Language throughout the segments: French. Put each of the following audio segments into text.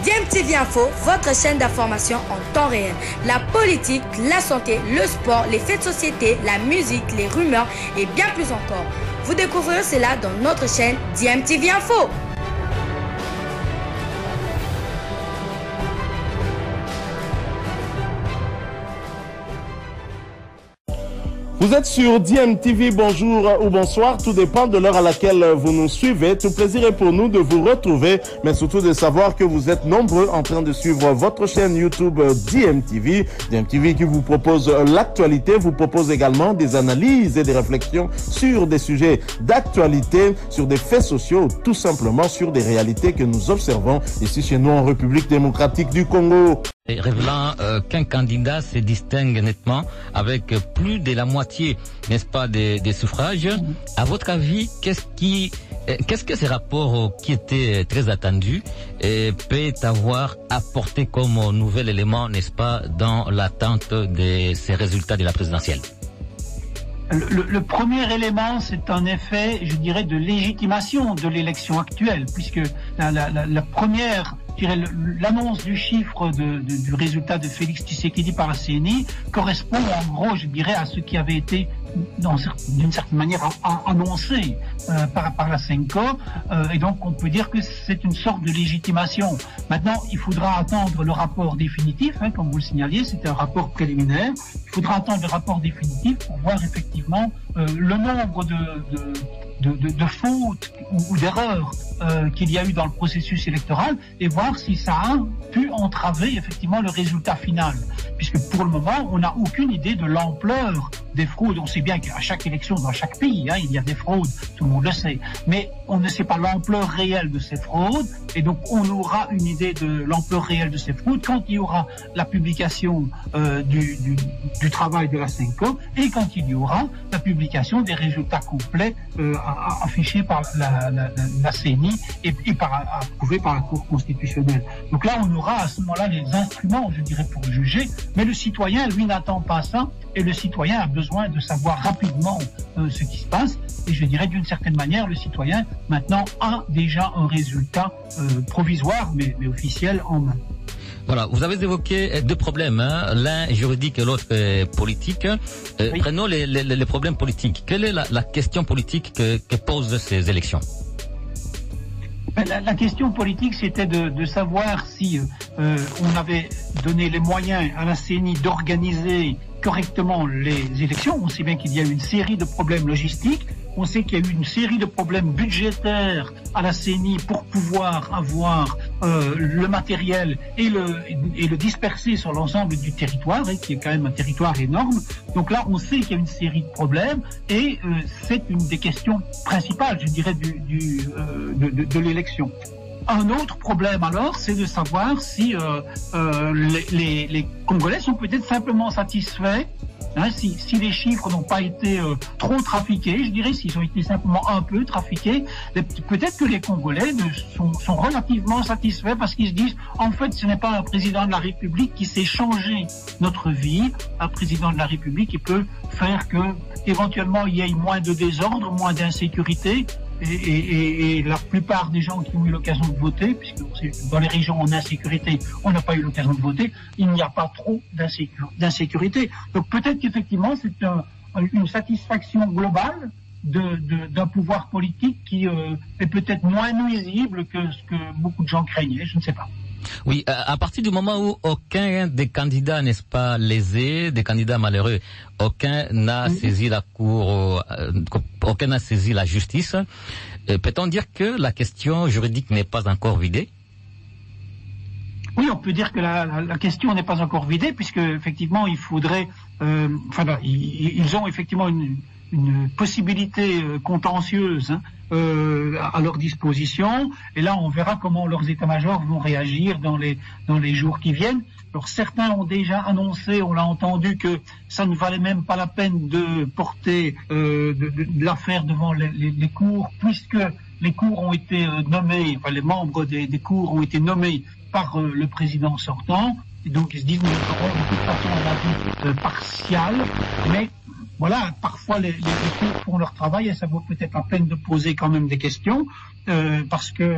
DMTV Info, votre chaîne d'information en temps réel. La politique, la santé, le sport, les faits de société, la musique, les rumeurs et bien plus encore. Vous découvrirez cela dans notre chaîne DMTV Info. Vous êtes sur DMTV, bonjour ou bonsoir, tout dépend de l'heure à laquelle vous nous suivez. Tout plaisir est pour nous de vous retrouver, mais surtout de savoir que vous êtes nombreux en train de suivre votre chaîne YouTube DMTV. DMTV qui vous propose l'actualité, vous propose également des analyses et des réflexions sur des sujets d'actualité, sur des faits sociaux, tout simplement sur des réalités que nous observons ici chez nous en République démocratique du Congo. Révélant qu'un candidat se distingue nettement avec plus de la moitié, n'est-ce pas, des suffrages. À votre avis, qu'est-ce que ce rapport qui était très attendu peut avoir apporté comme nouvel élément, n'est-ce pas, dans l'attente de ces résultats de la présidentielle? Le premier élément, c'est en effet, je dirais, de légitimation de l'élection actuelle, puisque la première, je dirais, l'annonce du chiffre du résultat de Félix Tshisekedi par la CENI correspond en gros, je dirais, à ce qui avait été d'une certaine manière annoncé par la CENCO, et donc on peut dire que c'est une sorte de légitimation. Maintenant, il faudra attendre le rapport définitif, comme vous le signaliez, c'était un rapport préliminaire. Il faudra attendre le rapport définitif pour voir effectivement le nombre de fautes ou d'erreurs qu'il y a eu dans le processus électoral et voir si ça a pu entraver effectivement le résultat final. Puisque pour le moment, on n'a aucune idée de l'ampleur des fraudes. On sait bien qu'à chaque élection, dans chaque pays, il y a des fraudes, tout le monde le sait. Mais on ne sait pas l'ampleur réelle de ces fraudes. Et donc, on aura une idée de l'ampleur réelle de ces fraudes quand il y aura la publication du travail de la CENCO et quand il y aura la publication des résultats complets affichés par la CENI et approuvés par la Cour constitutionnelle. Donc là, on aura à ce moment-là les instruments, je dirais, pour juger. Mais le citoyen, lui, n'attend pas ça. Et le citoyen a besoin de savoir rapidement ce qui se passe. Et je dirais d'une certaine manière, le citoyen maintenant a déjà un résultat provisoire, mais officiel en main. Voilà, vous avez évoqué deux problèmes, l'un juridique et l'autre politique. Oui. Prenons les problèmes politiques. Quelle est la question politique que posent ces élections? La question politique, c'était de savoir si on avait donné les moyens à la CENI d'organiser correctement les élections. On sait bien qu'il y a eu une série de problèmes logistiques. On sait qu'il y a eu une série de problèmes budgétaires à la CENI pour pouvoir avoir le matériel et le disperser sur l'ensemble du territoire, qui est quand même un territoire énorme. Donc là, on sait qu'il y a une série de problèmes et c'est une des questions principales, je dirais, de l'élection. Un autre problème alors, c'est de savoir si les Congolais sont peut-être simplement satisfaits, si les chiffres n'ont pas été trop trafiqués, je dirais, s'ils ont été simplement un peu trafiqués, peut-être que les Congolais sont relativement satisfaits parce qu'ils se disent, en fait, ce n'est pas un président de la République qui sait changer notre vie, un président de la République qui peut faire que, éventuellement, il y ait moins de désordre, moins d'insécurité. Et la plupart des gens qui ont eu l'occasion de voter, puisque dans les régions en insécurité, on n'a pas eu l'occasion de voter, il n'y a pas trop d'insécurité. Donc peut-être qu'effectivement, c'est une satisfaction globale d'un pouvoir politique qui est peut-être moins nuisible que ce que beaucoup de gens craignaient, je ne sais pas. Oui, à partir du moment où aucun des candidats, n'est-ce pas, lésés, des candidats malheureux, aucun n'a saisi la Cour, aucun n'a saisi la justice, peut-on dire que la question juridique n'est pas encore vidée? Oui, on peut dire que la question n'est pas encore vidée, puisque effectivement, il faudrait, ils ont effectivement une possibilité contentieuse à leur disposition, et là on verra comment leurs états-majors vont réagir dans les jours qui viennent. Alors certains ont déjà annoncé, on l'a entendu, que ça ne valait même pas la peine de porter de l'affaire devant les cours, puisque les cours ont été nommés, les membres des cours ont été nommés par le président sortant, et donc ils se disent nous aurons de toute façon un avis partial, mais voilà, parfois les cours font leur travail et ça vaut peut-être la peine de poser quand même des questions, parce que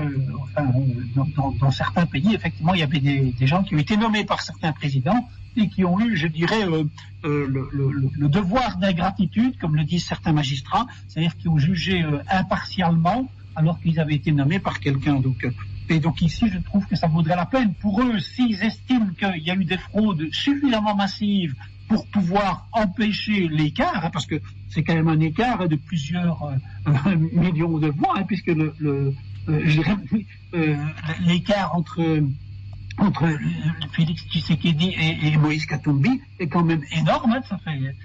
dans certains pays, effectivement, il y avait des gens qui ont été nommés par certains présidents et qui ont eu, je dirais, le devoir d'ingratitude, comme le disent certains magistrats, c'est-à-dire qui ont jugé impartialement alors qu'ils avaient été nommés par quelqu'un. Et donc ici, je trouve que ça vaudrait la peine pour eux, s'ils estiment qu'il y a eu des fraudes suffisamment massives pour pouvoir empêcher l'écart, parce que c'est quand même un écart de plusieurs millions de voix, puisque l'écart entre Félix Tshisekedi et Moïse Katumbi est quand même énorme, ça fait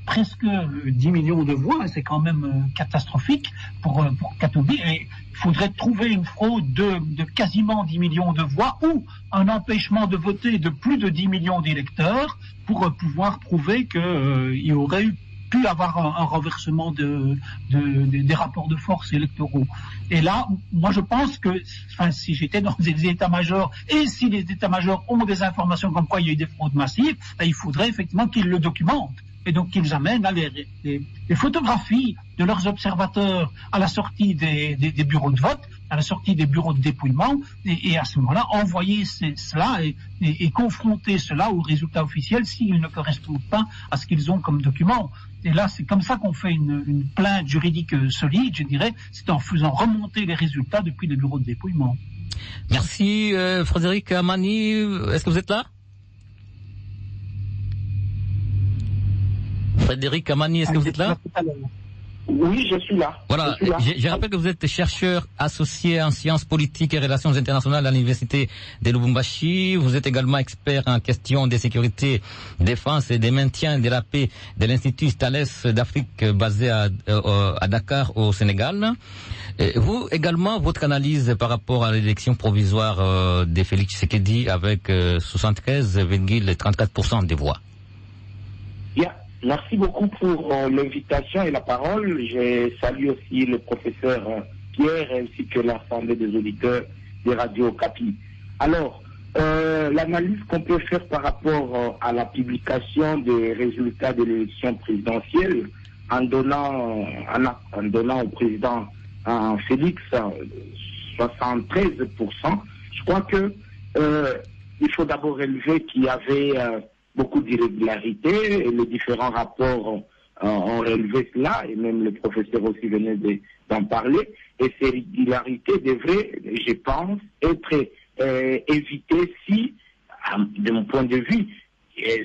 presque 10 millions de voix, c'est quand même catastrophique pour Katumbi, et il faudrait trouver une fraude de quasiment 10 millions de voix ou un empêchement de voter de plus de 10 millions d'électeurs pour pouvoir prouver qu'il y aurait pu avoir un renversement des rapports de force électoraux. Et là, moi je pense que si j'étais dans des états-majors et si les états-majors ont des informations comme quoi il y a eu des fraudes massives, il faudrait effectivement qu'ils le documentent. Et donc qu'ils amènent les photographies de leurs observateurs à la sortie des bureaux de vote, à la sortie des bureaux de dépouillement, et à ce moment-là, envoyer cela et confronter cela aux résultats officiels s'ils ne correspondent pas à ce qu'ils ont comme document. Et là, c'est comme ça qu'on fait une plainte juridique solide, je dirais, c'est en faisant remonter les résultats depuis les bureaux de dépouillement. Merci Frédéric Amani, est-ce que vous êtes là? Frédéric Amani, est-ce que vous êtes là? Oui, je suis là. Voilà, je rappelle que vous êtes chercheur associé en sciences politiques et relations internationales à l'université de Lubumbashi. Vous êtes également expert en questions de sécurité, défense et de maintien de la paix de l'Institut Thales d'Afrique basé à Dakar au Sénégal. Et vous également, votre analyse par rapport à l'élection provisoire de Félix Tshisekedi avec 73,34% des voix. Yeah. Merci beaucoup pour l'invitation et la parole. Je salue aussi le professeur Pierre ainsi que l'ensemble des auditeurs des radios Okapi. Alors, l'analyse qu'on peut faire par rapport à la publication des résultats de l'élection présidentielle en donnant au président Félix 73%, je crois que il faut d'abord relever qu'il y avait beaucoup d'irrégularités, et les différents rapports ont relevé cela, et même le professeur aussi venait d'en parler, et ces irrégularités devraient, je pense, être évitées si, de mon point de vue,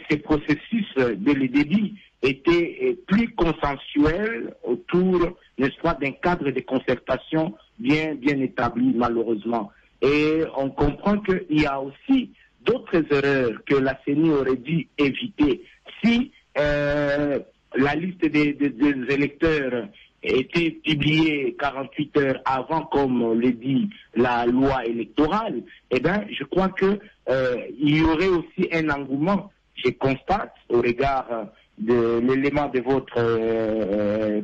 ces processus de le débit étaient plus consensuels autour, n'est-ce pas, d'un cadre de concertation bien établi, malheureusement. Et on comprend qu'il y a aussi d'autres erreurs que la CENI aurait dû éviter si la liste des électeurs était publiée 48 heures avant, comme le dit la loi électorale. Eh bien, je crois que il y aurait aussi un engouement, je constate, au regard de l'élément de votre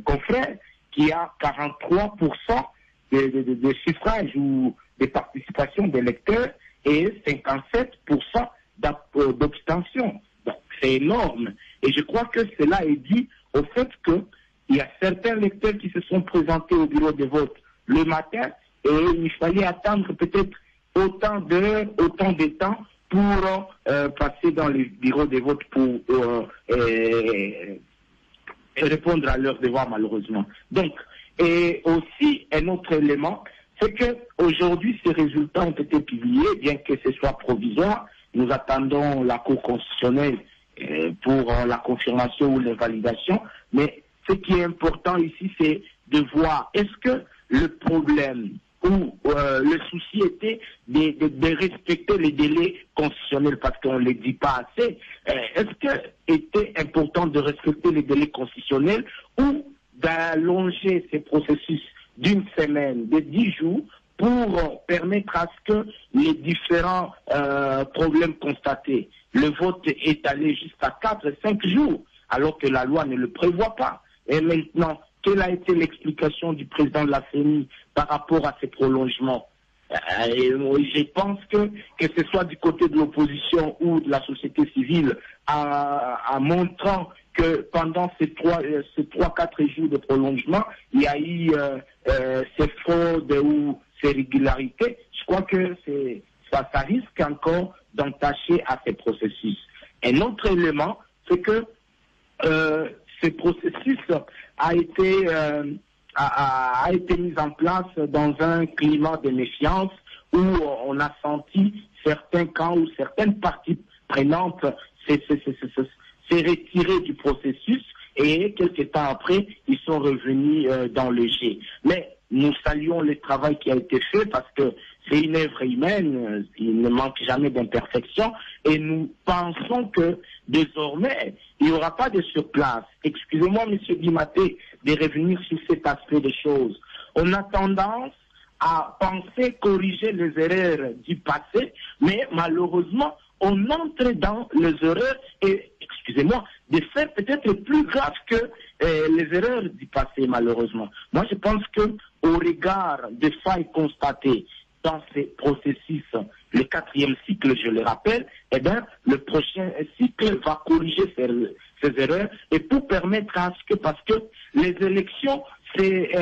confrère, qui a 43% de suffrages ou de participation d'électeurs et 57% d'abstention. Donc, c'est énorme. Et je crois que cela est dû au fait qu'il y a certains électeurs qui se sont présentés au bureau de vote le matin et il fallait attendre peut-être autant d'heures, autant de temps pour passer dans les bureaux de vote pour répondre à leurs devoirs, malheureusement. Donc, et aussi un autre élément, c'est que aujourd'hui ces résultats ont été publiés, bien que ce soit provisoire. Nous attendons la Cour constitutionnelle pour la confirmation ou l'invalidation. Mais ce qui est important ici, c'est de voir est-ce que le problème ou le souci était de respecter les délais constitutionnels, parce qu'on ne les dit pas assez. Est-ce que était important de respecter les délais constitutionnels ou d'allonger ces processus d'une semaine, de 10 jours, pour permettre à ce que les différents problèmes constatés, le vote est allé jusqu'à 4-5 jours, alors que la loi ne le prévoit pas. Et maintenant, quelle a été l'explication du président de la CENI par rapport à ces prolongements? Je pense que ce soit du côté de l'opposition ou de la société civile, en montrant que pendant ces 3-4 jours de prolongement, il y a eu ces fraudes ou ces régularités. Je crois que ça risque encore d'entacher à ces processus. Un autre élément, c'est que ce processus a été mis en place dans un climat de méfiance où on a senti certains camps ou certaines parties prenantes s'est retiré du processus et quelques temps après, ils sont revenus dans le jeu. Mais nous saluons le travail qui a été fait parce que c'est une œuvre humaine, il ne manque jamais d'imperfection et nous pensons que désormais, il n'y aura pas de surplace. Excusez-moi, M. Dimaté, de revenir sur cet aspect des choses. On a tendance à penser corriger les erreurs du passé, mais malheureusement, on entre dans les erreurs et, excusez-moi, de faire peut-être plus grave que les erreurs du passé, malheureusement. Moi, je pense que au regard des failles constatées dans ces processus, le 4e cycle, je le rappelle, eh bien, le prochain cycle va corriger ces erreurs et pour permettre à ce que, parce que les élections, c'est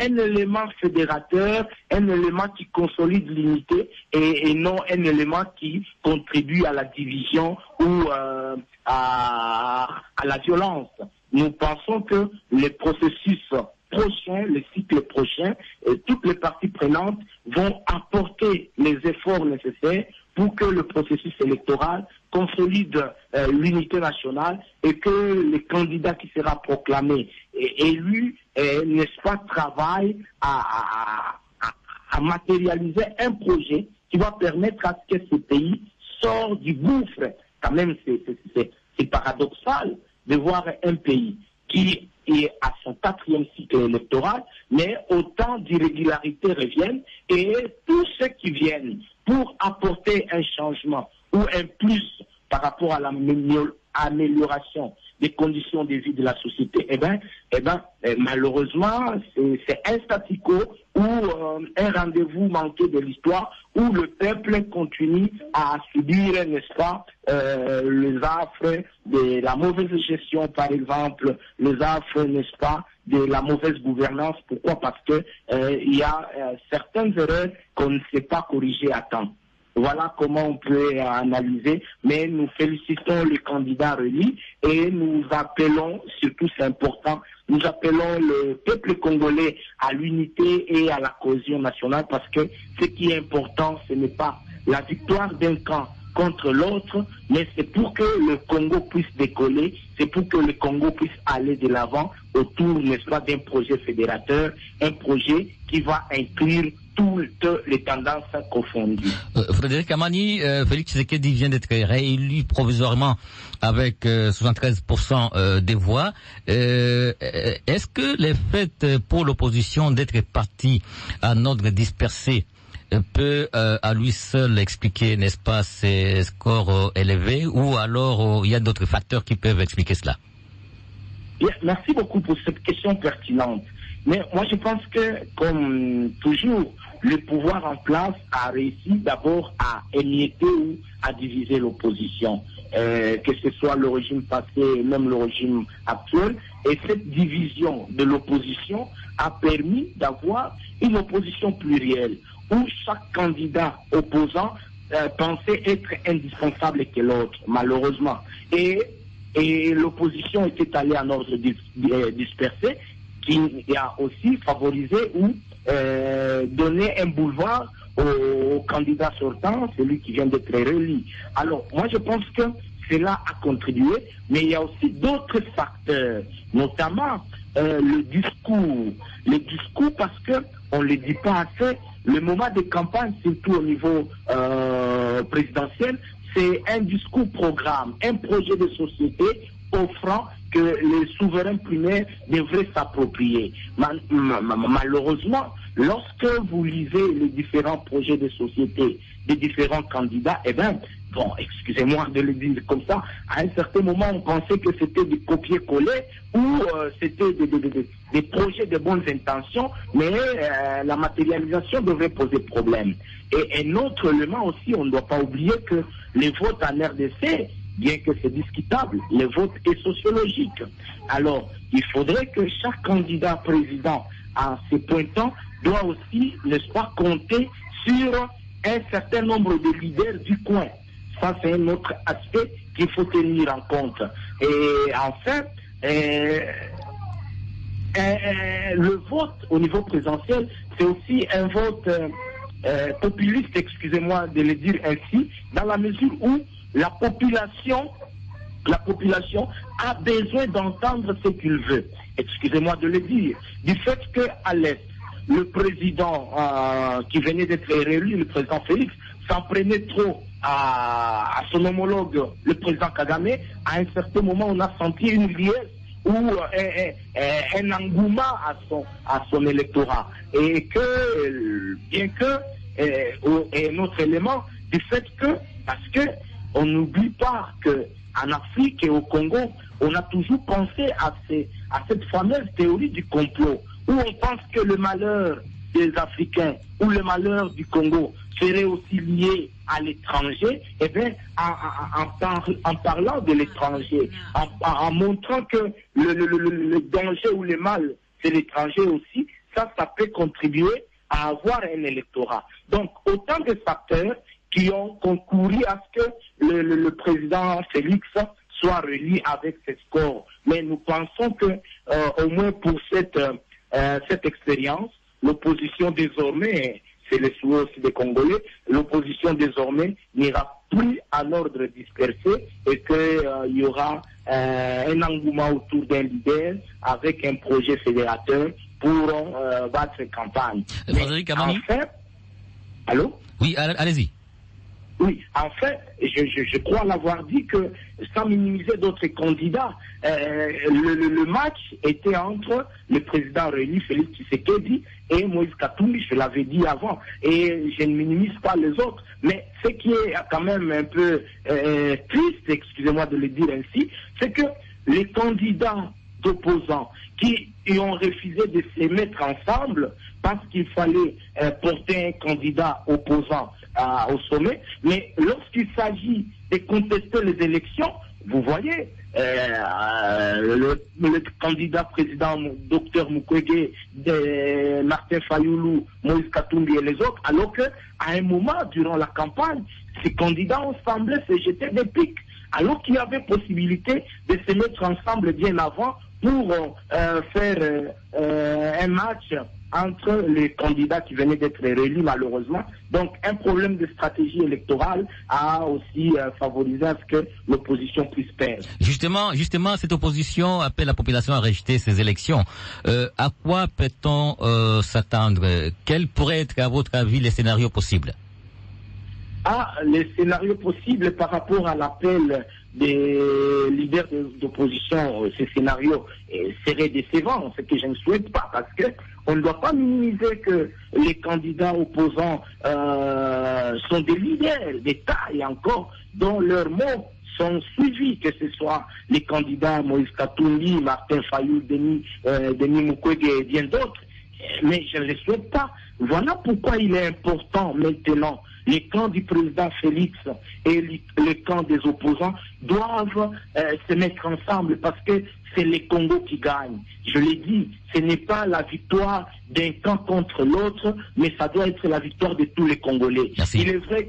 un élément fédérateur, un élément qui consolide l'unité et non un élément qui contribue à la division ou à la violence. Nous pensons que les processus prochains, les cycles prochains, toutes les parties prenantes vont apporter les efforts nécessaires pour que le processus électoral consolide l'unité nationale et que le candidat qui sera proclamé élu, n'est-ce pas, travaille à matérialiser un projet qui va permettre à ce que ce pays sorte du gouffre. Quand même, c'est paradoxal de voir un pays qui est à son 4e cycle électoral, mais autant d'irrégularités reviennent et tous ceux qui viennent pour apporter un changement ou un plus par rapport à l'amélioration des conditions de vie de la société, malheureusement, c'est un statu quo ou un rendez-vous manqué de l'histoire où le peuple continue à subir, n'est-ce pas, les affres de la mauvaise gestion, par exemple, les affres, n'est-ce pas, de la mauvaise gouvernance. Pourquoi? Parce que il y a certaines erreurs qu'on ne sait pas corriger à temps. Voilà comment on peut analyser, mais nous félicitons les candidats relis et nous appelons, surtout c'est important, nous appelons le peuple congolais à l'unité et à la cohésion nationale parce que ce qui est important, ce n'est pas la victoire d'un camp contre l'autre, mais c'est pour que le Congo puisse décoller, c'est pour que le Congo puisse aller de l'avant autour, n'est-ce pas, d'un projet fédérateur, un projet qui va inclure toutes les tendances confondues. Frédéric Amani, Félix Tshisekedi vient d'être réélu provisoirement avec 73% des voix. Est-ce que le fait pour l'opposition d'être parti en ordre dispersé peut à lui seul expliquer, n'est-ce pas, ces scores élevés, ou alors il y a d'autres facteurs qui peuvent expliquer cela? Merci beaucoup pour cette question pertinente. Mais moi je pense que, comme toujours, le pouvoir en place a réussi d'abord à émietter ou à diviser l'opposition, que ce soit le régime passé, même le régime actuel. Et cette division de l'opposition a permis d'avoir une opposition plurielle, où chaque candidat opposant pensait être indispensable que l'autre, malheureusement. Et l'opposition était allée en ordre dispersé, qui a aussi favorisé ou donné un boulevard au candidat sortant, celui qui vient d'être réélu. Alors, moi je pense que cela a contribué, mais il y a aussi d'autres facteurs, notamment le discours. Le discours, parce que on ne le dit pas assez, le moment de campagne, surtout au niveau présidentiel, c'est un discours programme, un projet de société offrant que les souverains primaires devraient s'approprier. Malheureusement, lorsque vous lisez les différents projets de société des différents candidats, bon, excusez-moi de le dire comme ça, à un certain moment, on pensait que c'était du copier-coller ou c'était des projets de bonnes intentions, mais la matérialisation devrait poser problème. Et un autre élément aussi, on ne doit pas oublier que les votes en RDC bien que c'est discutable, le vote est sociologique. Alors, il faudrait que chaque candidat président à ce pointant doit aussi, n'est-ce pas, compter sur un certain nombre de leaders du coin. Ça, c'est un autre aspect qu'il faut tenir en compte. Et enfin, le vote au niveau présidentiel, c'est aussi un vote populiste, excusez-moi de le dire ainsi, dans la mesure où la population a besoin d'entendre ce qu'il veut. Excusez-moi de le dire. Du fait qu'à l'Est, le président qui venait d'être réélu, le président Félix, s'en prenait trop à son homologue, le président Kagame. À un certain moment, on a senti une liesse ou un engouement à son électorat. Et que, bien que, et un autre élément, du fait que, parce que on n'oublie pas qu'en Afrique et au Congo, on a toujours pensé à cette fameuse théorie du complot, où on pense que le malheur des Africains ou le malheur du Congo serait aussi lié à l'étranger. Eh bien, en parlant de l'étranger, en montrant que le danger ou le mal, c'est l'étranger aussi, ça peut contribuer à avoir un électorat. Donc, autant de facteurs qui ont concouru à ce que le président Félix soit relié avec ses scores. Mais nous pensons que, au moins pour cette expérience, l'opposition désormais, c'est le souhait aussi des Congolais, l'opposition désormais n'ira plus à l'ordre dispersé et qu'il y aura un engouement autour d'un leader avec un projet fédérateur pour battre campagne. Frédéric Amani. Enfin, allô? Oui, allez-y. Oui, en fait, je crois l'avoir dit que, sans minimiser d'autres candidats, le match était entre le président réélu Félix Tshisekedi et Moïse Katumbi, je l'avais dit avant, et je ne minimise pas les autres, mais ce qui est quand même un peu triste, excusez-moi de le dire ainsi, c'est que les candidats d'opposants qui ont refusé de se mettre ensemble parce qu'il fallait porter un candidat opposant au sommet, mais lorsqu'il s'agit de contester les élections, vous voyez, le candidat président Dr Mukwege, Martin Fayoulou, Moïse Katumbi et les autres, alors qu'à un moment, durant la campagne, ces candidats ont semblé se jeter des pics, alors qu'il y avait possibilité de se mettre ensemble bien avant pour faire un match entre les candidats qui venaient d'être réélus malheureusement. Donc un problème de stratégie électorale a aussi favorisé à ce que l'opposition puisse perdre. Justement, cette opposition appelle la population à rejeter ces élections. À quoi peut-on s'attendre? Quels pourraient être, à votre avis, les scénarios possibles? Les scénarios possibles par rapport à l'appel des leaders d'opposition, ces scénarios seraient décevants, ce que je ne souhaite pas, parce que on ne doit pas minimiser que les candidats opposants sont des leaders d'État et encore dont leurs mots sont suivis, que ce soit les candidats Moïse Katumbi, Martin Fayoulou, Denis Mukwege et bien d'autres, mais je ne les souhaite pas. Voilà pourquoi il est important maintenant. Les camps du président Félix et les camps des opposants doivent se mettre ensemble parce que c'est les Congos qui gagnent. Je l'ai dit, ce n'est pas la victoire d'un camp contre l'autre, mais ça doit être la victoire de tous les Congolais. Merci. Il est vrai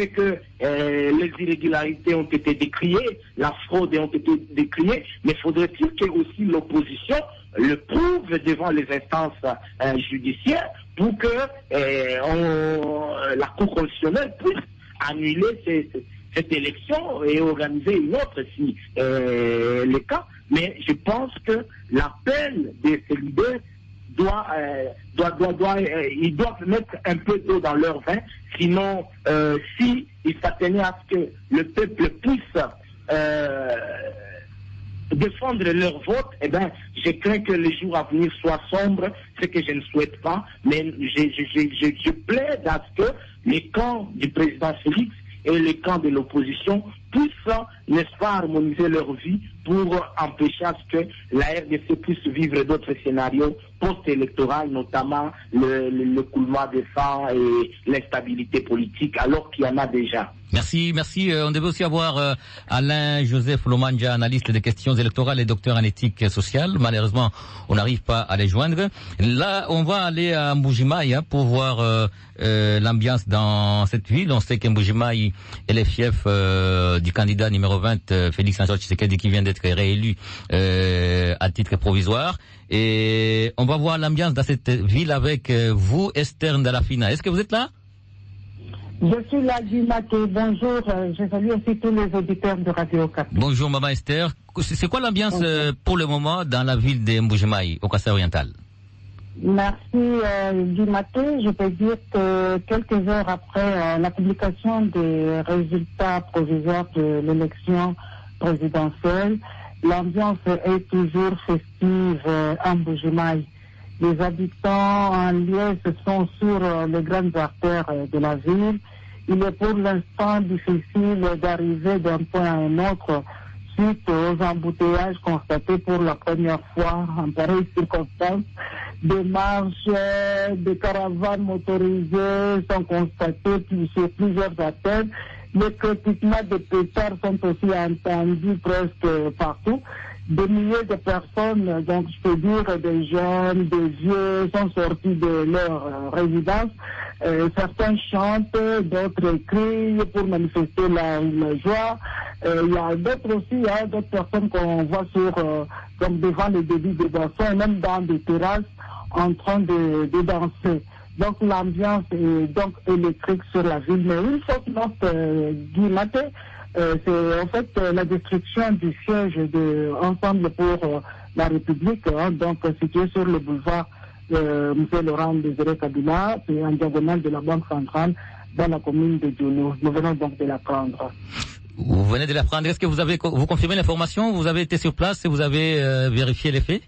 que les irrégularités ont été décriées, la fraude a été décriée, mais faudrait-il que aussi l'opposition le prouve devant les instances judiciaires pour que la Cour constitutionnelle puisse annuler cette élection et organiser une autre si le cas. Mais je pense que l'appel de ces leaders ils doivent mettre un peu d'eau dans leur vin, sinon si ils s'attenaient à ce que le peuple puisse défendre leur vote, eh ben, je crains que les jours à venir soient sombres, ce que je ne souhaite pas, mais je plaide à ce que les camps du président Félix et les camps de l'opposition puissent, n'est-ce pas, harmoniser leur vie pour empêcher à ce que la RDC puisse vivre d'autres scénarios post-électoraux, notamment le coulement des sangs et l'instabilité politique, alors qu'il y en a déjà. Merci. On devait aussi avoir Alain-Joseph Lomanja, analyste des questions électorales et docteur en éthique sociale. Malheureusement, on n'arrive pas à les joindre. Là, on va aller à Mbujimaï pour voir l'ambiance dans cette ville. On sait que Mbujimaï est le fief du candidat numéro 20, Félix Antoine Tshisekedi, qui vient d'être réélu à titre provisoire. Et on va voir l'ambiance dans cette ville avec vous, Esther Ndalafina. Est-ce que vous êtes là? Je suis là, Guy Maté. Bonjour. Je salue aussi tous les auditeurs de Radio 4. Bonjour, Maman Esther. C'est quoi l'ambiance pour le moment dans la ville de Mbujimaï, au Kassai oriental? Merci, Guy Maté. Je peux dire que quelques heures après la publication des résultats provisoires de l'élection présidentielle, l'ambiance est toujours festive en Mbujimaï. Les habitants en liesse sont sur les grandes artères de la ville. Il est pour l'instant difficile d'arriver d'un point à un autre suite aux embouteillages constatés pour la première fois en pareille circonstance. Des marches, des caravanes motorisées sont constatées sur plusieurs artères. Les crépitements de pétards sont aussi entendus presque partout. Des milliers de personnes, donc je peux dire des jeunes, des vieux, sont sortis de leur résidence. Certains chantent, d'autres crient pour manifester la joie. Il y a d'autres aussi, d'autres personnes qu'on voit comme devant les débits de danseurs, même dans des terrasses, en train de danser. Donc l'ambiance est donc électrique sur la ville. Mais une fausse note, Guy Maté, c'est en fait la destruction du siège de Ensemble pour la République, donc situé sur le boulevard M. Laurent Désiré Kabila, c'est en diagonale de la Banque centrale dans la commune de Djono. Nous venons donc de la prendre. Vous venez de la prendre. Est-ce que vous confirmez l'information? Vous avez été sur place et vous avez vérifié les faits?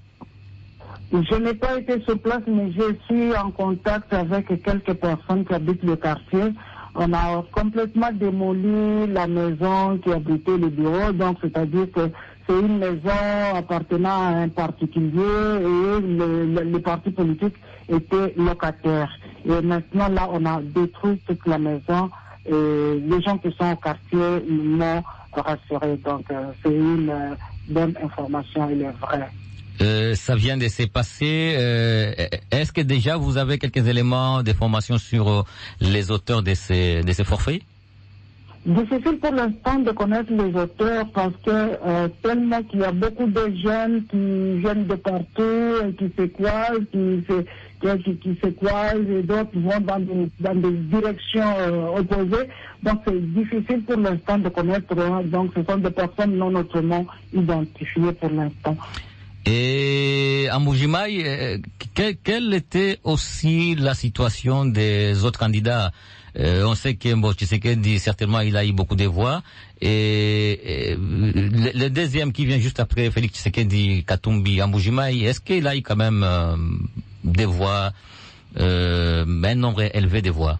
Je n'ai pas été sur place, mais je suis en contact avec quelques personnes qui habitent le quartier. On a complètement démoli la maison qui abritait le bureau, donc c'est-à-dire que c'est une maison appartenant à un particulier et les partis politiques étaient locataires. Et maintenant là, on a détruit toute la maison et les gens qui sont au quartier m'ont rassuré. Donc c'est une bonne information, il est vrai. Ça vient de se passer. Est-ce que déjà vous avez quelques éléments d'information sur les auteurs de ces forfaits? Difficile pour l'instant de connaître les auteurs parce que tellement qu'il y a beaucoup de jeunes qui viennent de partout et qui se croisent, qui se croisent et d'autres vont dans des directions opposées. Donc c'est difficile pour l'instant de connaître. Donc ce sont des personnes non autrement identifiées pour l'instant. Et à Mbujimaï, quelle était aussi la situation des autres candidats? On sait que Tshisekedi, certainement, il a eu beaucoup de voix. Et le deuxième qui vient juste après, Félix Tshisekedi, Katumbi, à Mbujimaï, est-ce qu'il a eu quand même des voix, un nombre élevé de voix?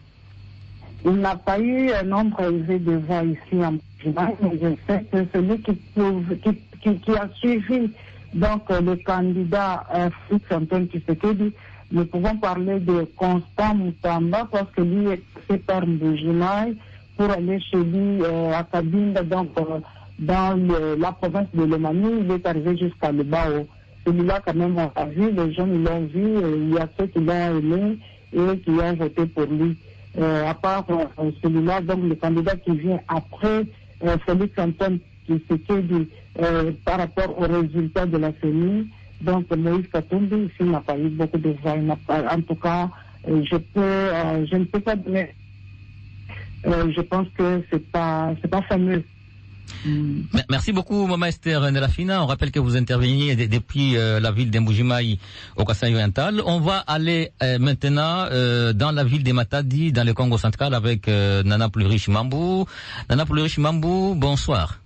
Il n'a pas eu un nombre élevé de voix ici à Mbujimaï, mais je sais que celui qui a suivi donc le candidat Félix Antoine Tshisekedi, nous pouvons parler de Constant Moutamba parce que lui est passé par Mbujimaï pour aller chez lui à Kabinda, donc dans la province de Lomami. Il est arrivé jusqu'à Lebao. Celui-là, quand même, on a vu, les gens l'ont vu, il y a ceux qui l'ont aimé et qui ont voté pour lui. À part celui-là, donc le candidat qui vient après Félix Antoine Tshisekedi par rapport aux résultats de la CENI. Donc Moïse Katumbi ici n'a pas eu beaucoup de voix. En tout cas, je ne peux pas donner. Je pense que c'est pas fameux. Merci beaucoup, Maman Esther Ndalafina. On rappelle que vous interveniez depuis la ville d'Mbujimaï au Kassai oriental. On va aller maintenant dans la ville de Matadi, dans le Congo central, avec Nana Plurish Mambou. Nana Plurish Mambou, bonsoir.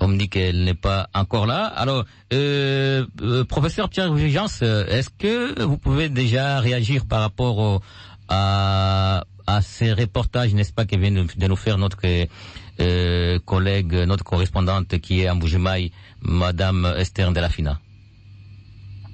On me dit qu'elle n'est pas encore là. Alors, professeur Pierre Vigence, est-ce que vous pouvez déjà réagir par rapport à à ces reportages, n'est-ce pas, que vient de nous faire notre collègue, notre correspondante qui est à Mbujimayi, Madame Esther Ndelafina?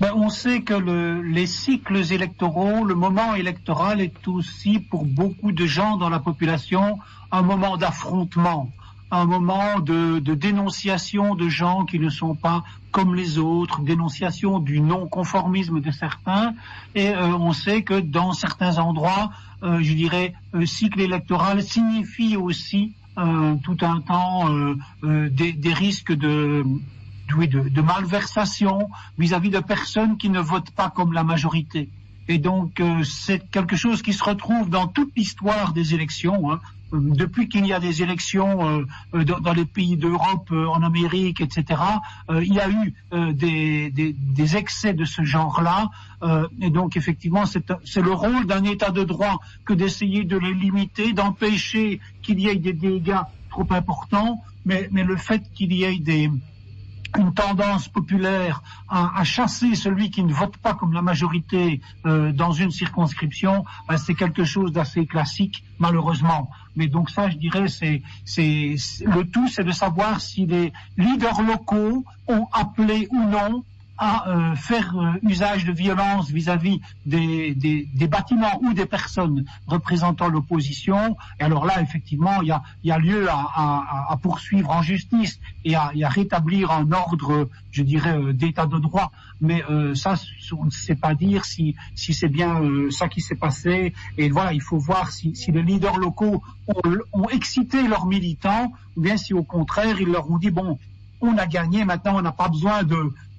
On sait que les cycles électoraux, le moment électoral est aussi pour beaucoup de gens dans la population un moment d'affrontement, un moment de dénonciation de gens qui ne sont pas comme les autres, dénonciation du non-conformisme de certains, et on sait que dans certains endroits, je dirais, cycle électoral signifie aussi tout un temps des risques de malversation vis-à-vis de personnes qui ne votent pas comme la majorité. Et donc c'est quelque chose qui se retrouve dans toute l'histoire des élections, hein. Depuis qu'il y a des élections dans les pays d'Europe, en Amérique, etc., il y a eu des excès de ce genre-là. Et donc, effectivement, c'est le rôle d'un État de droit que d'essayer de les limiter, d'empêcher qu'il y ait des dégâts trop importants. Mais le fait qu'il y ait une tendance populaire à chasser celui qui ne vote pas comme la majorité dans une circonscription, c'est quelque chose d'assez classique, malheureusement. Mais donc ça, je dirais, le tout, c'est de savoir si les leaders locaux ont appelé ou non à faire usage de violence vis-à-vis des bâtiments ou des personnes représentant l'opposition. Et alors là, effectivement, il y a lieu à poursuivre en justice et à rétablir un ordre, je dirais, d'état de droit. Mais ça, on ne sait pas dire si c'est bien ça qui s'est passé. Et voilà, il faut voir si les leaders locaux ont excité leurs militants, ou bien si au contraire, ils leur ont dit, bon, on a gagné, maintenant on n'a pas besoin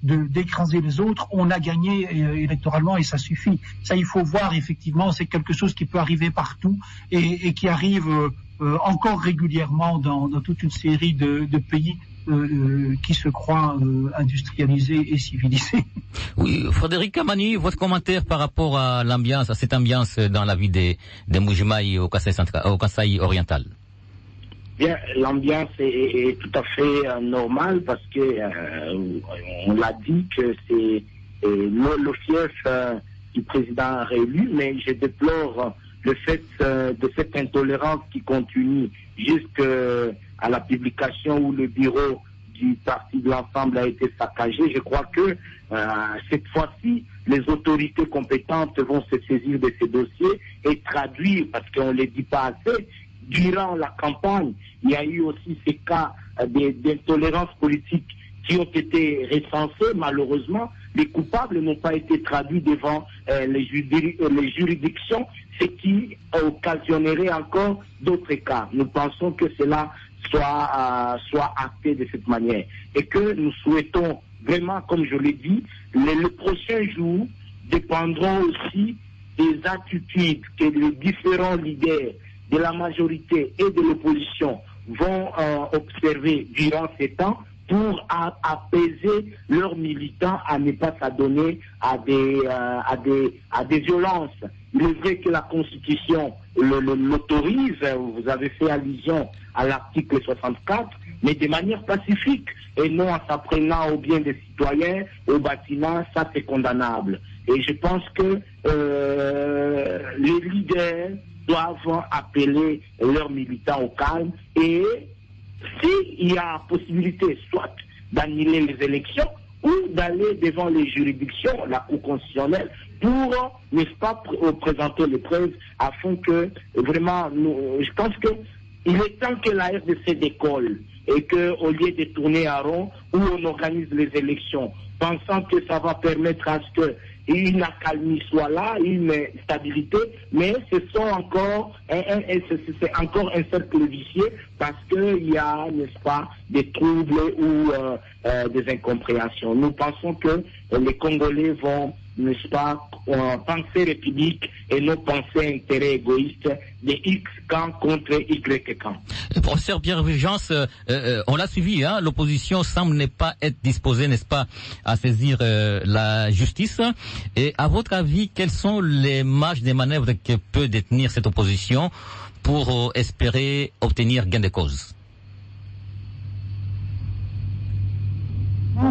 d'écraser les autres, on a gagné électoralement et ça suffit. Ça, il faut voir, effectivement, c'est quelque chose qui peut arriver partout et qui arrive encore régulièrement dans toute une série de pays qui se croient industrialisés et civilisés. Oui, Frédéric Amani, votre commentaire par rapport à l'ambiance, à cette ambiance dans la ville de Mbujimayi au Kasaï oriental? Bien, l'ambiance est tout à fait normale parce que on l'a dit que c'est le fief du président réélu, mais je déplore le fait de cette intolérance qui continue jusqu'à la publication où le bureau du parti de l'ensemble a été saccagé. Je crois que cette fois-ci, les autorités compétentes vont se saisir de ces dossiers et traduire, parce qu'on ne les dit pas assez. Durant la campagne, il y a eu aussi ces cas d'intolérance politique qui ont été recensés. Malheureusement, les coupables n'ont pas été traduits devant les juridictions, ce qui occasionnerait encore d'autres cas. Nous pensons que cela soit acté de cette manière. Et que nous souhaitons vraiment, comme je l'ai dit, les prochains jours dépendront aussi des attitudes que les différents leaders de la majorité et de l'opposition vont observer durant ces temps pour apaiser leurs militants à ne pas s'adonner à des violences. Il est vrai que la Constitution l'autorise, vous avez fait allusion à l'article 64, mais de manière pacifique et non en s'apprenant au bien des citoyens, au bâtiment, ça c'est condamnable. Et je pense que les leaders doivent appeler leurs militants au calme et s'il y a possibilité soit d'annuler les élections ou d'aller devant les juridictions, la Cour constitutionnelle, pour, n'est-ce pas, présenter les preuves afin que vraiment, je pense qu'il est temps que la RDC décolle et qu'au lieu de tourner à rond, où on organise les élections, pensant que ça va permettre à ce que une accalmie soit là, une stabilité, mais c'est encore un cercle vicieux parce qu'il y a, n'est-ce pas, des troubles ou des incompréhensions. Nous pensons que les Congolais vont, n'est-ce pas, penser république et non penser intérêt égoïste de X camp contre Y camp. Professeur Pierre Vigence, on l'a suivi, hein, l'opposition semble ne pas être disposée, n'est-ce pas, à saisir la justice. Et à votre avis, quelles sont les marges de manœuvre que peut détenir cette opposition pour espérer obtenir gain de cause?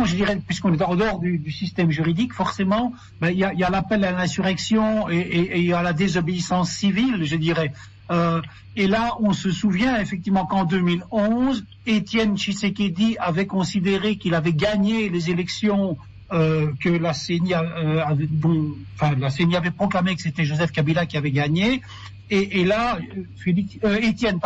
Je dirais, puisqu'on est en dehors du système juridique, forcément, il y a l'appel à l'insurrection et à la désobéissance civile, je dirais. Et là, on se souvient effectivement qu'en 2011, Étienne Tshisekedi avait considéré qu'il avait gagné les élections que la CENI avait proclamé que c'était Joseph Kabila qui avait gagné. Et là, Étienne,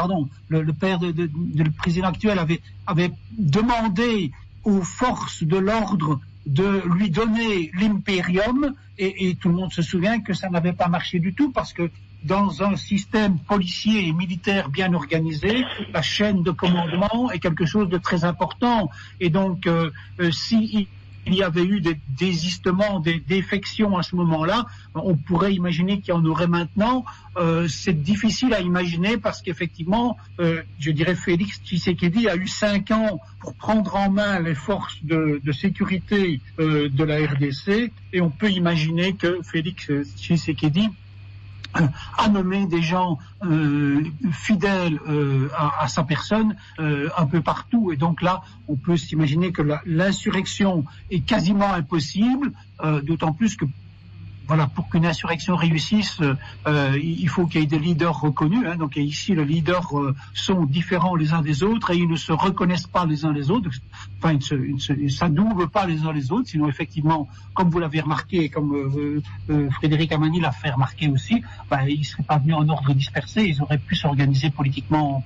le père le président actuel avait demandé aux forces de l'ordre de lui donner l'impérium, et tout le monde se souvient que ça n'avait pas marché du tout, parce que dans un système policier et militaire bien organisé, la chaîne de commandement est quelque chose de très important. Et donc, si il y avait eu des désistements, des défections à ce moment-là, on pourrait imaginer qu'il y en aurait maintenant. C'est difficile à imaginer parce qu'effectivement, je dirais, Félix Tshisekedi a eu 5 ans pour prendre en main les forces de sécurité de la RDC, et on peut imaginer que Félix Tshisekedi a nommé des gens fidèles à sa personne un peu partout, et donc là on peut s'imaginer que l'insurrection est quasiment impossible, d'autant plus que pour qu'une insurrection réussisse, il faut qu'il y ait des leaders reconnus. Donc ici, les leaders sont différents les uns des autres et ils ne se reconnaissent pas les uns les autres. Enfin, ils s'adoubent pas les uns les autres. Sinon, effectivement, comme vous l'avez remarqué, comme Frédéric Amani l'a fait remarquer aussi, ils ne seraient pas venus en ordre dispersé. Ils auraient pu s'organiser politiquement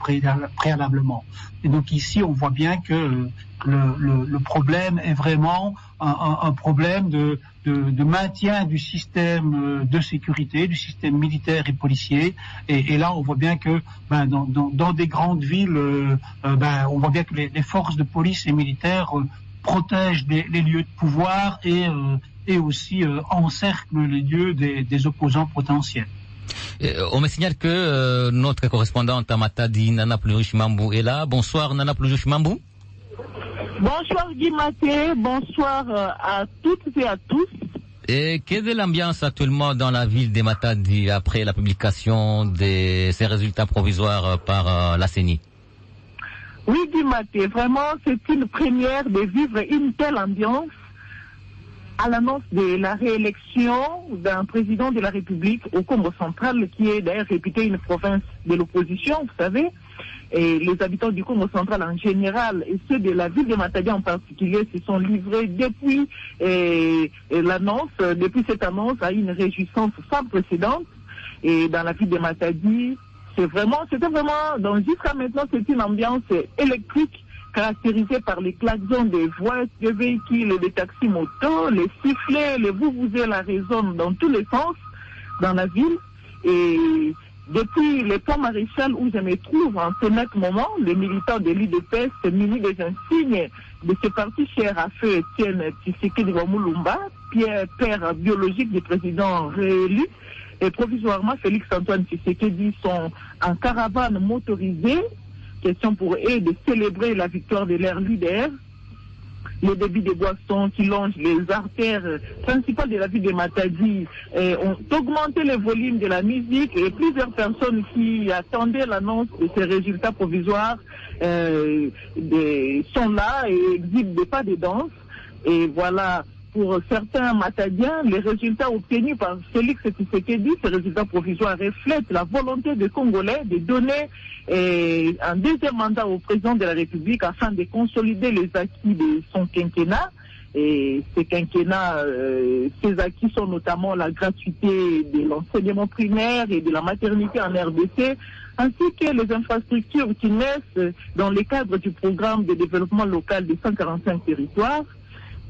préalablement. Et donc ici, on voit bien que le problème est vraiment un problème de maintien du système de sécurité, du système militaire et policier. Et là, on voit bien que dans des grandes villes, on voit bien que les forces de police et militaires protègent les lieux de pouvoir et aussi encerclent les lieux des opposants potentiels. On me signale que notre correspondante à Matadi, Nana Plurish Mambou, est là. Bonsoir Nana Plurish Mambou. Bonsoir Guy Maté, bonsoir à toutes et à tous. Et quelle est l'ambiance actuellement dans la ville de Matadi après la publication de ces résultats provisoires par la CENI? Oui Guy Maté, vraiment c'est une première de vivre une telle ambiance à l'annonce de la réélection d'un président de la République au Congo central, qui est d'ailleurs réputé une province de l'opposition, vous savez. Et les habitants du Congo central en général et ceux de la ville de Matadi en particulier se sont livrés depuis cette annonce à une réjouissance sans précédent. Et dans la ville de Matadi, c'était vraiment, jusqu'à maintenant, c'est une ambiance électrique caractérisée par les klaxons des voitures, des véhicules, des taxis motos, les sifflets, les vuvuzela résonnent dans tous les sens dans la ville. Et depuis le pont Maréchal où je me trouve en ce net moment, les militants de l'UDPS munis des insignes de ce parti cher à feu Étienne Tshisekedi Mulumba, père biologique du président réélu, et provisoirement Félix Antoine Tshisekedi sont en caravane motorisée, question pour eux de célébrer la victoire de leur leader. Les débits de boissons qui longent les artères principales de la ville de Matadi ont augmenté le volume de la musique, et plusieurs personnes qui attendaient l'annonce de ces résultats provisoires sont là et exhibent des pas de danse. Et voilà, pour certains Matadiens, les résultats obtenus par Félix Tshisekedi, ces résultats provisoires reflètent la volonté des Congolais de donner un deuxième mandat au président de la République afin de consolider les acquis de son quinquennat. Et ces quinquennats, ces acquis sont notamment la gratuité de l'enseignement primaire et de la maternité en RDC, ainsi que les infrastructures qui naissent dans le cadre du programme de développement local des 145 territoires.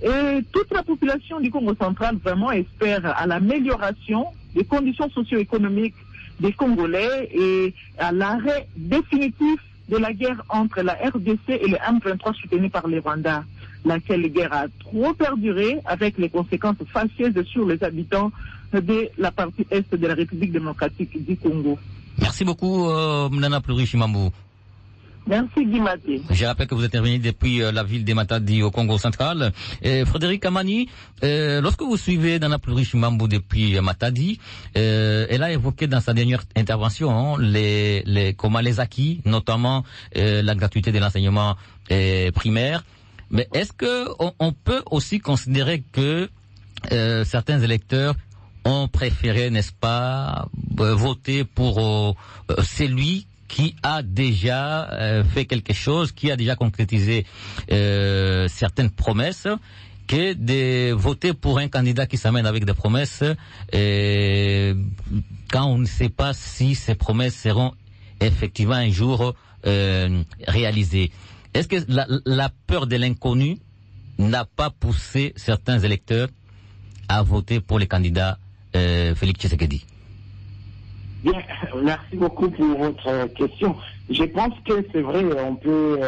Et toute la population du Congo central vraiment espère à l'amélioration des conditions socio-économiques des Congolais et à l'arrêt définitif de la guerre entre la RDC et le M23 soutenu par les Rwandais, laquelle guerre a trop perduré avec les conséquences fâcheuses sur les habitants de la partie est de la République démocratique du Congo. Merci beaucoup, Nana Plurish Mambou. Merci Guy Maté. Je rappelle que vous intervenez depuis la ville de Matadi au Congo central. Frédéric Amani, lorsque vous suivez Nana Plurish Mambou depuis Matadi, elle a évoqué dans sa dernière intervention les acquis, notamment la gratuité de l'enseignement primaire. Mais est-ce que on peut aussi considérer que certains électeurs ont préféré, n'est-ce pas, voter pour celui qui a déjà fait quelque chose, qui a déjà concrétisé certaines promesses, que de voter pour un candidat qui s'amène avec des promesses quand on ne sait pas si ces promesses seront effectivement un jour réalisées. Est-ce que la peur de l'inconnu n'a pas poussé certains électeurs à voter pour les candidats Félix Tshisekedi? Bien, merci beaucoup pour votre question. Je pense que c'est vrai, on peut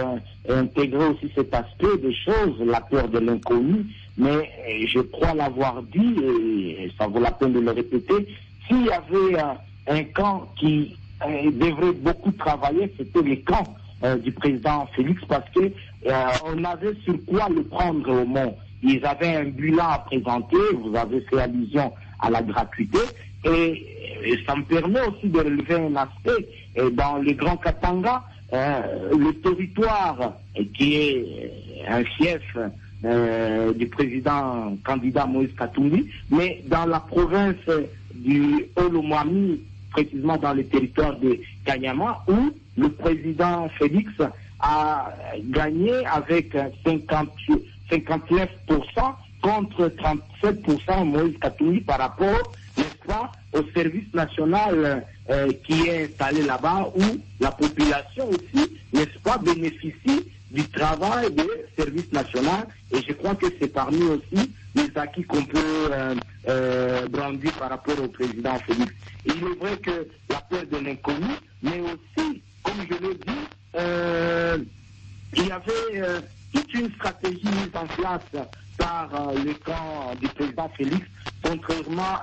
intégrer aussi cet aspect des choses, la peur de l'inconnu, mais je crois l'avoir dit, et ça vaut la peine de le répéter, s'il y avait un camp qui devrait beaucoup travailler, c'était le camp du président Félix, parce que on avait sur quoi le prendre au mot. Ils avaient un bilan à présenter, vous avez fait allusion à la gratuité, et ça me permet aussi de relever un aspect. Dans les Grands Katanga, le territoire qui est un fief du président candidat Moïse Katumbi, mais dans la province du Olomami, précisément dans le territoire de Kanyama, où le président Félix a gagné avec 59% contre 37% Moïse Katumbi par rapport, n'est-ce pas, au service national qui est installé là-bas, où la population aussi, n'est-ce pas, bénéficie du travail du service national. Et je crois que c'est parmi aussi les acquis qu'on peut brandir par rapport au président Félix. Et il est vrai que la peur de l'inconnu, mais aussi, comme je l'ai dit, il y avait toute une stratégie mise en place par le camp du président Félix, contrairement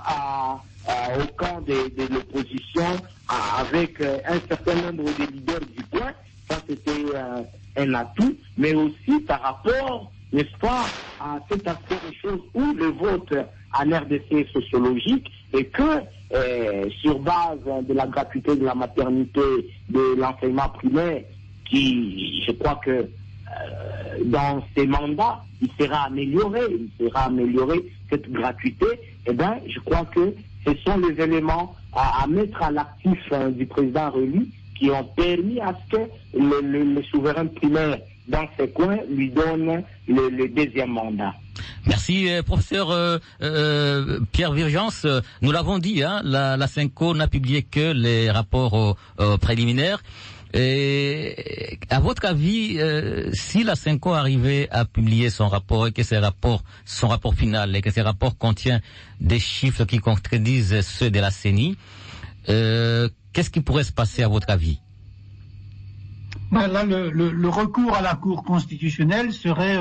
au camp de l'opposition, avec un certain nombre de leaders du coin. Ça, c'était un atout, mais aussi par rapport, n'est-ce pas, à cet aspect des choses où le vote en RDC est sociologique, et que sur base de la gratuité de la maternité, de l'enseignement primaire, qui, je crois que dans ces mandats, il sera amélioré cette gratuité. Eh bien, je crois que ce sont les éléments à mettre à l'actif du président Réli qui ont permis à ce que le souverain primaire dans ces coins lui donne le deuxième mandat. Merci, professeur Pierre Virgence. Nous l'avons dit, hein, la Cinco n'a publié que les rapports préliminaires. Et à votre avis, si la Cinco arrivait à publier son rapport et que son rapport final, et que ces rapports contient des chiffres qui contredisent ceux de la CENI, qu'est-ce qui pourrait se passer à votre avis? Ben là, le recours à la Cour constitutionnelle serait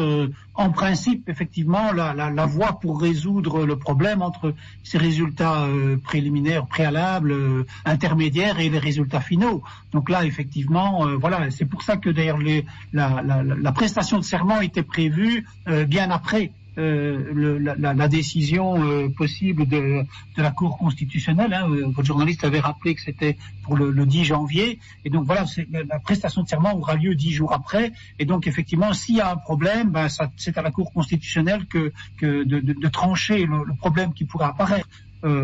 en principe effectivement la voie pour résoudre le problème entre ces résultats préliminaires, préalables, intermédiaires et les résultats finaux. Donc là, effectivement, voilà, c'est pour ça que d'ailleurs la prestation de serment était prévue bien après la décision possible de la Cour constitutionnelle. Hein. Votre journaliste avait rappelé que c'était pour le 10 janvier. Et donc voilà, la prestation de serment aura lieu 10 jours après. Et donc effectivement, s'il y a un problème, ben, c'est à la Cour constitutionnelle de trancher le problème qui pourrait apparaître.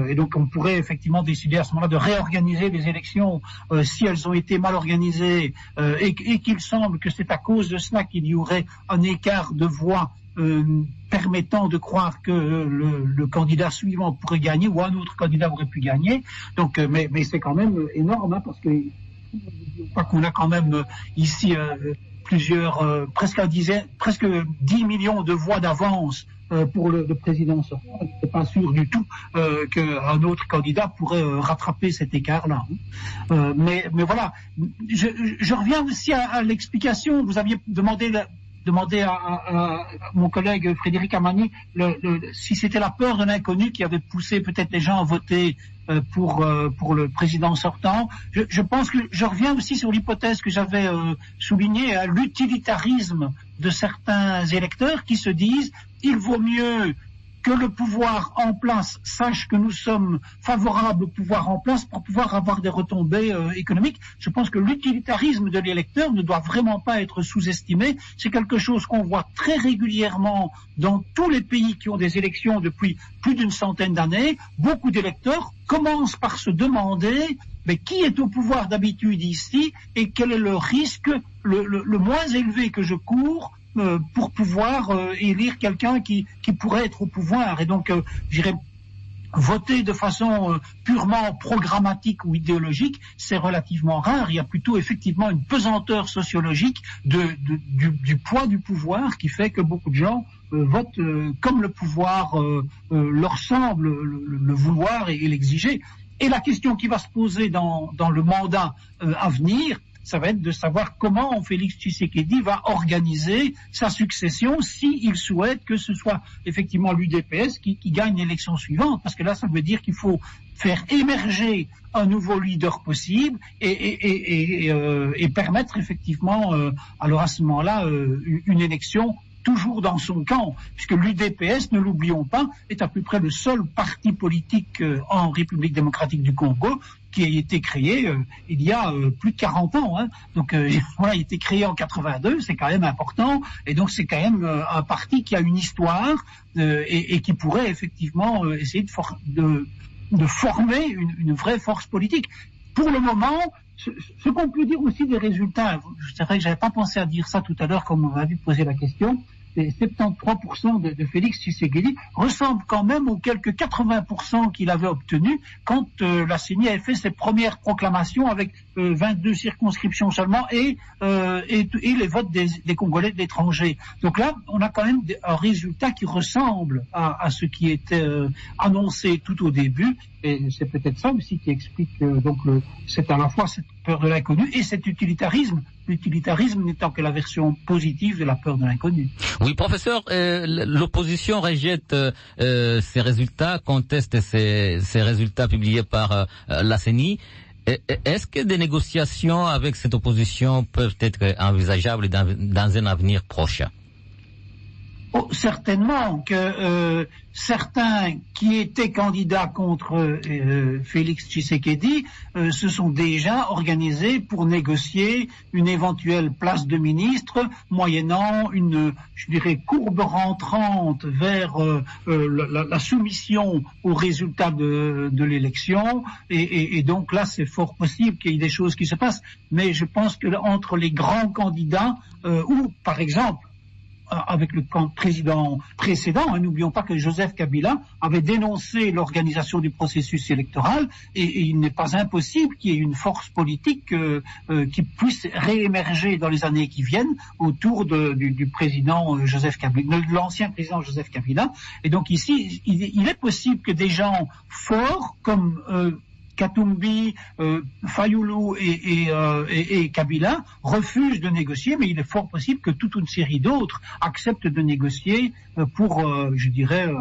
Et donc on pourrait effectivement décider à ce moment-là de réorganiser les élections si elles ont été mal organisées et qu'il semble que c'est à cause de cela qu'il y aurait un écart de voix permettant de croire que le candidat suivant pourrait gagner ou un autre candidat aurait pu gagner. Donc, mais c'est quand même énorme, hein, parce que je crois qu'on a quand même ici plusieurs, presque 10 millions de voix d'avance pour le président sortant. Je suis pas sûr du tout qu'un autre candidat pourrait rattraper cet écart-là. Mais voilà, je reviens aussi à l'explication. Vous aviez demandé à mon collègue Frédéric Amani si c'était la peur de l'inconnu qui avait poussé peut-être les gens à voter pour le président sortant. Je pense que je reviens aussi sur l'hypothèse que j'avais soulignée, à l'utilitarisme de certains électeurs qui se disent il vaut mieux que le pouvoir en place sache que nous sommes favorables au pouvoir en place pour pouvoir avoir des retombées économiques. Je pense que l'utilitarisme de l'électeur ne doit vraiment pas être sous-estimé. C'est quelque chose qu'on voit très régulièrement dans tous les pays qui ont des élections depuis plus d'une centaine d'années. Beaucoup d'électeurs commencent par se demander mais qui est au pouvoir d'habitude ici et quel est le risque le moins élevé que je cours pour pouvoir élire quelqu'un qui pourrait être au pouvoir. Et donc, je dirais, voter de façon purement programmatique ou idéologique, c'est relativement rare. Il y a plutôt effectivement une pesanteur sociologique du poids du pouvoir qui fait que beaucoup de gens votent comme le pouvoir leur semble le vouloir et l'exiger. Et la question qui va se poser dans le mandat à venir, ça va être de savoir comment Félix Tshisekedi va organiser sa succession s'il souhaite que ce soit effectivement l'UDPS qui gagne l'élection suivante. Parce que là, ça veut dire qu'il faut faire émerger un nouveau leader possible et permettre effectivement, alors à ce moment-là, une élection toujours dans son camp, puisque l'UDPS, ne l'oublions pas, est à peu près le seul parti politique en République démocratique du Congo qui a été créé il y a plus de 40 ans. Hein. Donc voilà, il a été créé en 82, c'est quand même important, et donc c'est quand même un parti qui a une histoire et qui pourrait effectivement essayer de former une vraie force politique. Pour le moment, ce qu'on peut dire aussi des résultats, c'est vrai que j'avais pas pensé à dire ça tout à l'heure comme on m'avait posé la question, les 73% de Félix Tshisekedi ressemblent quand même aux quelques 80% qu'il avait obtenus quand la CENI avait fait ses premières proclamations avec 22 circonscriptions seulement et les votes des Congolais de l'étranger. Donc là, on a quand même un résultat qui ressemble à ce qui était annoncé tout au début. Et c'est peut-être ça aussi qui explique donc c'est à la fois cette peur de l'inconnu et cet utilitarisme. L'utilitarisme n'étant que la version positive de la peur de l'inconnu. Oui, professeur, l'opposition rejette ces résultats, conteste ces résultats publiés par la CENI. Est-ce que des négociations avec cette opposition peuvent être envisageables dans un avenir proche? Oh, certainement que certains qui étaient candidats contre Félix Tshisekedi se sont déjà organisés pour négocier une éventuelle place de ministre, moyennant une, je dirais, courbe rentrante vers la soumission aux résultats de l'élection. Et donc là, c'est fort possible qu'il y ait des choses qui se passent. Mais je pense que entre les grands candidats, ou par exemple, avec le président précédent, n'oublions pas que Joseph Kabila avait dénoncé l'organisation du processus électoral et il n'est pas impossible qu'il y ait une force politique qui puisse réémerger dans les années qui viennent autour du président Joseph Kabila, de l'ancien président Joseph Kabila. Et donc ici, il est possible que des gens forts comme Katumbi, Fayoulou et Kabila refusent de négocier, mais il est fort possible que toute une série d'autres acceptent de négocier pour, je dirais,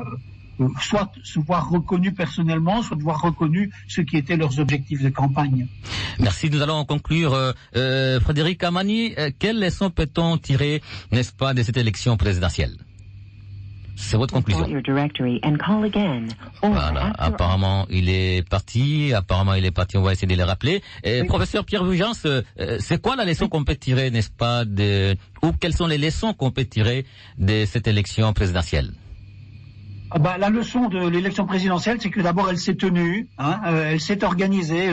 soit se voir reconnus personnellement, soit de voir reconnus ce qui étaient leurs objectifs de campagne. Merci, nous allons conclure. Frédéric Amani, quelles leçons peut-on tirer, n'est-ce pas, de cette élection présidentielle? C'est votre conclusion. Voilà, apparemment il est parti, on va essayer de le rappeler. Oui. Professeur Pierre Vugence, c'est quoi la leçon qu'on peut tirer, n'est-ce pas, ou quelles sont les leçons qu'on peut tirer de cette élection présidentielle? La leçon de l'élection présidentielle, c'est que d'abord elle s'est tenue, elle s'est organisée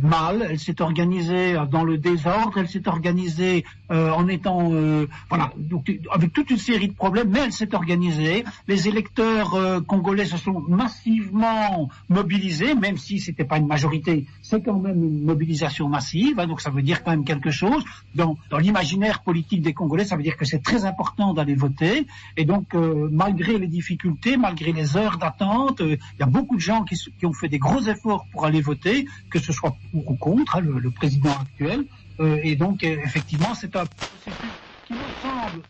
mal, elle s'est organisée dans le désordre, elle s'est organisée en étant donc avec toute une série de problèmes, mais elle s'est organisée. Les électeurs congolais se sont massivement mobilisés, même si c'était pas une majorité, c'est quand même une mobilisation massive, donc ça veut dire quand même quelque chose. Dans l'imaginaire politique des Congolais, ça veut dire que c'est très important d'aller voter, et donc malgré les difficultés, malgré les heures d'attente, il y a beaucoup de gens qui ont fait des gros efforts pour aller voter, que ce soit pour ou contre le président actuel. Et donc, effectivement, c'est un processus qui me semble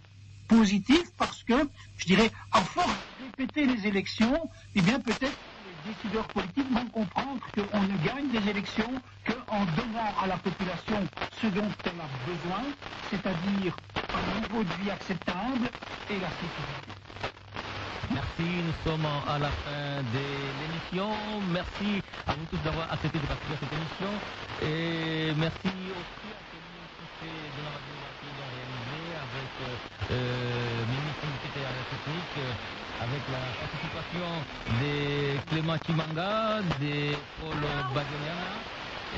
positif parce que, je dirais, à force de répéter les élections, eh bien, peut-être les décideurs politiques vont comprendre qu'on ne gagne des élections qu'en donnant à la population ce dont elle a besoin, c'est-à-dire un niveau de vie acceptable et la sécurité. Merci, nous sommes à la fin de l'émission. Merci à vous tous d'avoir accepté de participer à cette émission. Et merci aussi à celui qui fait de la radio qui l'ont réalisé avec ministre qui était à la technique, avec la participation de Clément Chimanga, de Paul Bagoniana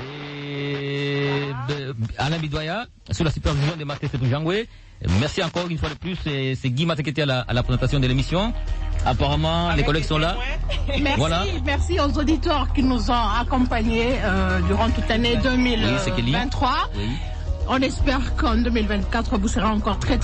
et Alain Bidoya, sous la supervision de Mathé Setou-Jangwe. Merci encore une fois de plus, c'est Guy Maté qui était à la présentation de l'émission. Apparemment, les collègues sont là. Merci, voilà. Merci aux auditeurs qui nous ont accompagnés durant toute l'année 2023. Oui. On espère qu'en 2024, vous serez encore très